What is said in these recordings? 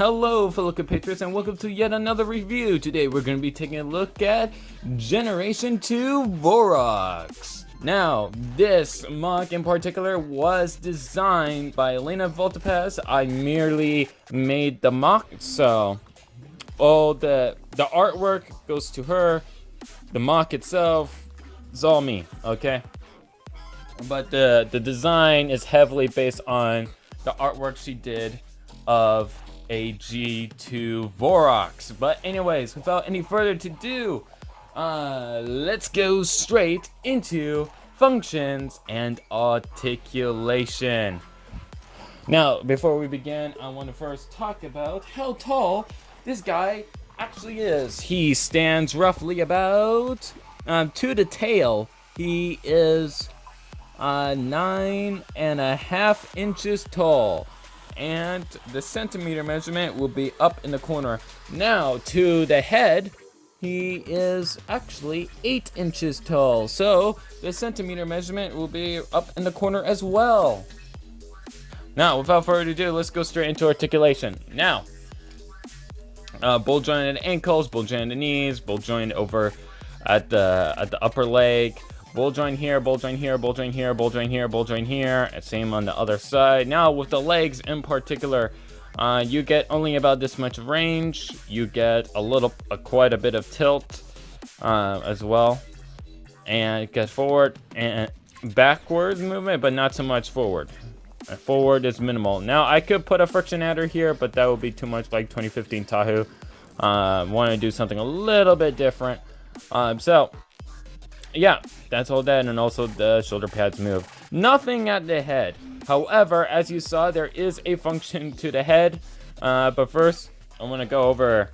Hello fellow compatriots and welcome to yet another review. Today we're going to be taking a look at Generation 2 Vorox. Now, this MOC in particular was designed by Elena Voltepes. I merely made the MOC, so all the artwork goes to her. The MOC itself is all me, okay? But the design is heavily based on the artwork she did of a G2 Vorox. But anyways, without any further ado, let's go straight into functions and articulation. Now, before we begin, I want to first talk about how tall this guy actually is. He stands roughly about to the tail. He is 9.5 inches tall, and the centimeter measurement will be up in the corner. Now to the head, he is actually 8 inches tall, so the centimeter measurement will be up in the corner as well. Now, without further ado, let's go straight into articulation. Now, ball joint at the ankles, ball joint at the knees, ball joint over at the upper leg. Ball joint here, ball joint here, ball joint here, ball joint here, ball joint here. Same on the other side. Now with the legs in particular, you get only about this much range. You get quite a bit of tilt as well, and get forward and backwards movement, but not so much forward. Forward is minimal. Now I could put a friction adder here, but that would be too much like 2015 Tahoe. Want to do something a little bit different. So yeah, that's all that, and also the shoulder pads move. Nothing at the head. However, as you saw, there is a function to the head. But first, I want to go over,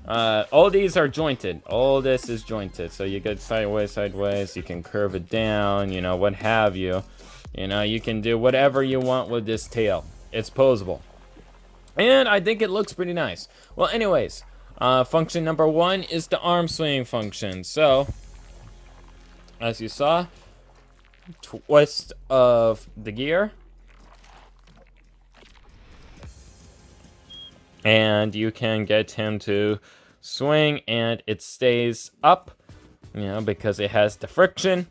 all these are jointed. All this is jointed. So you get sideways, you can curve it down, you know, what have you. You know, you can do whatever you want with this tail. It's posable. And I think it looks pretty nice. Well, anyways, function number 1 is the arm swing function. So as you saw, twist of the gear, and you can get him to swing, and it stays up, you know, because it has the friction,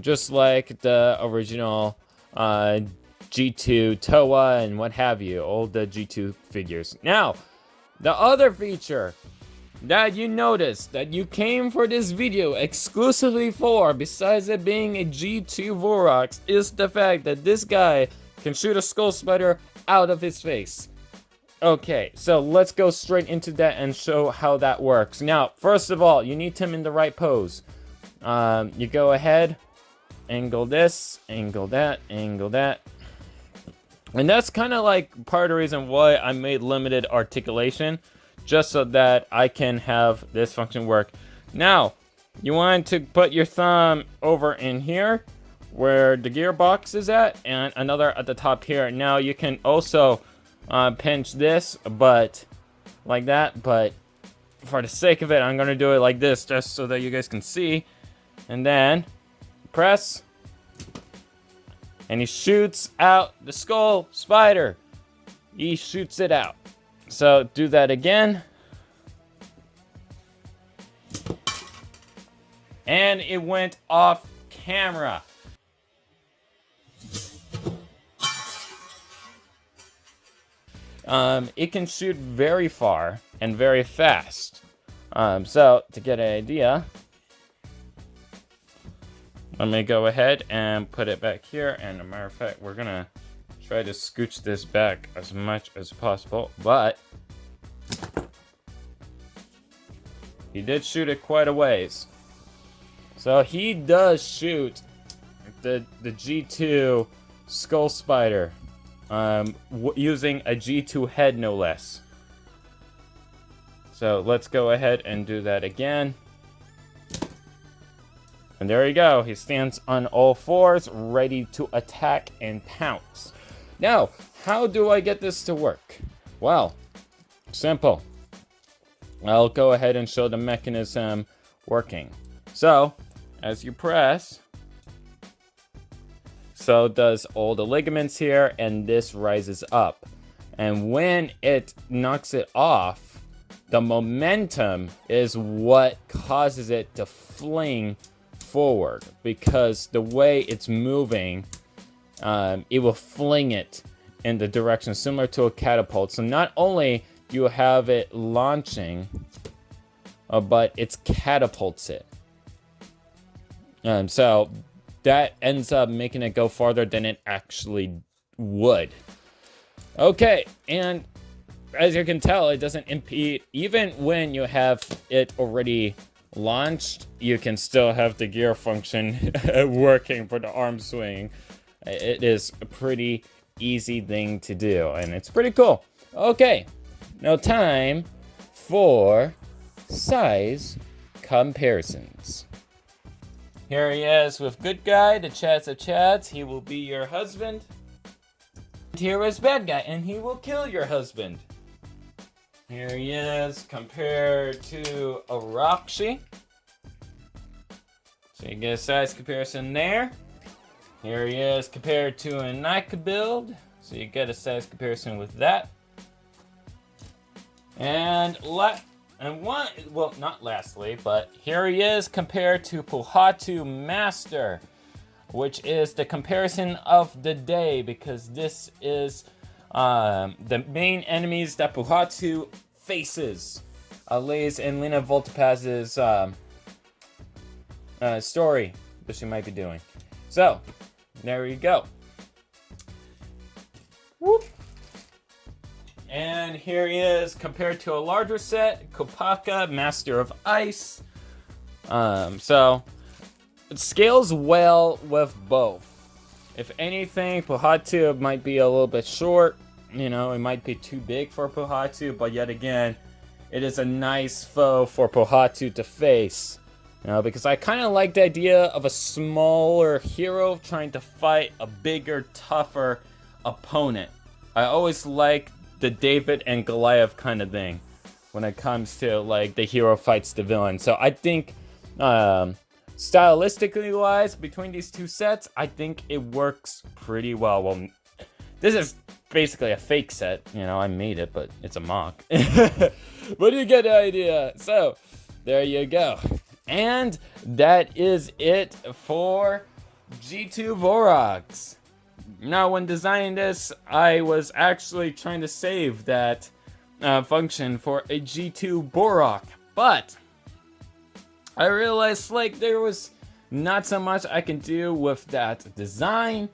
just like the original G2 Toa and what have you, all the G2 figures. Now, the other feature that you noticed that you came for this video exclusively for, besides it being a G2 Vorox, is the fact that this guy can shoot a skull spider out of his face. Okay, so let's go straight into that and show how that works. Now, first of all, you need him in the right pose. You go ahead, angle this, angle that, angle that. And that's kind of like part of the reason why I made limited articulation, just so that I can have this function work. Now, you want to put your thumb over in here where the gearbox is at, and another at the top here. Now you can also pinch this, but like that, but for the sake of it, I'm gonna do it like this, just so that you guys can see. And then press, and he shoots out the skull spider. He shoots it out. So do that again. And it went off camera. It can shoot very far and very fast. So to get an idea, let me go ahead and put it back here. And as a matter of fact, we're gonna try to scooch this back as much as possible, but he did shoot it quite a ways. So he does shoot the G2 skull spider using a G2 head, no less. So let's go ahead and do that again. And there you go. He stands on all fours, ready to attack and pounce. Now, how do I get this to work? Well, simple. I'll go ahead and show the mechanism working. So, as you press, so does all the ligaments here, and this rises up. And when it knocks it off, the momentum is what causes it to fling forward, because the way it's moving, it will fling it in the direction similar to a catapult. So not only do you have it launching, but it catapults it. So that ends up making it go farther than it actually would. Okay, and as you can tell, it doesn't impede. Even when you have it already launched, you can still have the gear function working for the arm swing. It is a pretty easy thing to do, and it's pretty cool. Okay, now time for size comparisons. Here he is with good guy, the Chads of Chads. He will be your husband. Here is bad guy, and he will kill your husband. Here he is compared to a Roxy. So you get a size comparison there. Here he is compared to a Nike build. So you get a size comparison with that. And not lastly, but here he is compared to Puhatu Master, which is the comparison of the day, because this is the main enemies that Puhatu faces. Lays in Lena Voltapaz's story that she might be doing. So, there you go. Whoop. And here he is compared to a larger set, Kopaka, Master of Ice. So, it scales well with both. If anything, Puhatu might be a little bit short. You know, it might be too big for Puhatu, but yet again, it is a nice foe for Puhatu to face. You know, because I kind of like the idea of a smaller hero trying to fight a bigger, tougher opponent. I always like the David and Goliath kind of thing when it comes to like the hero fights the villain. So I think stylistically wise, between these two sets, I think it works pretty well. Well, this is basically a fake set, you know, I made it, but it's a mock. But you get the idea. So there you go. And that is it for G2 Vorox. Now, when designing this, I was actually trying to save that function for a G2 Borok, but I realized like there was not so much I can do with that design,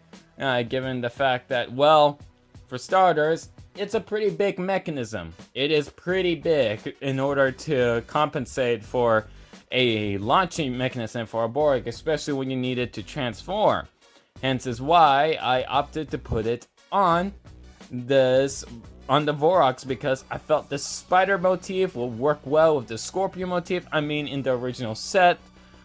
given the fact that, well, for starters, it's a pretty big mechanism. It is pretty big in order to compensate for a launching mechanism for a Borok, especially when you need it to transform. Hence is why I opted to put it on the Vorox, because I felt the spider motif will work well with the scorpion motif. I mean, in the original set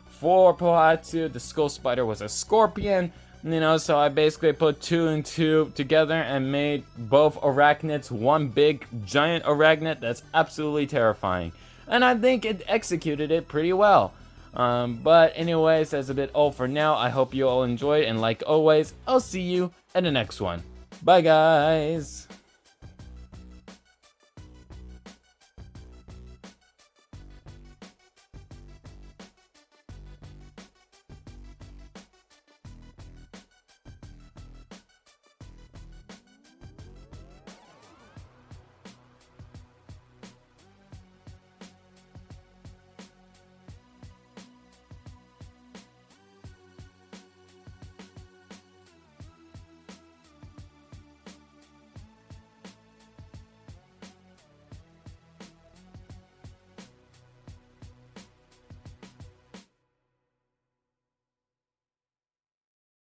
for Puhatu, the skull spider was a scorpion, you know, so I basically put 2 and 2 together and made both arachnids one big giant arachnid that's absolutely terrifying. And I think it executed it pretty well. But anyways, that's a bit all for now. I hope you all enjoyed, and like always, I'll see you in the next one. Bye, guys.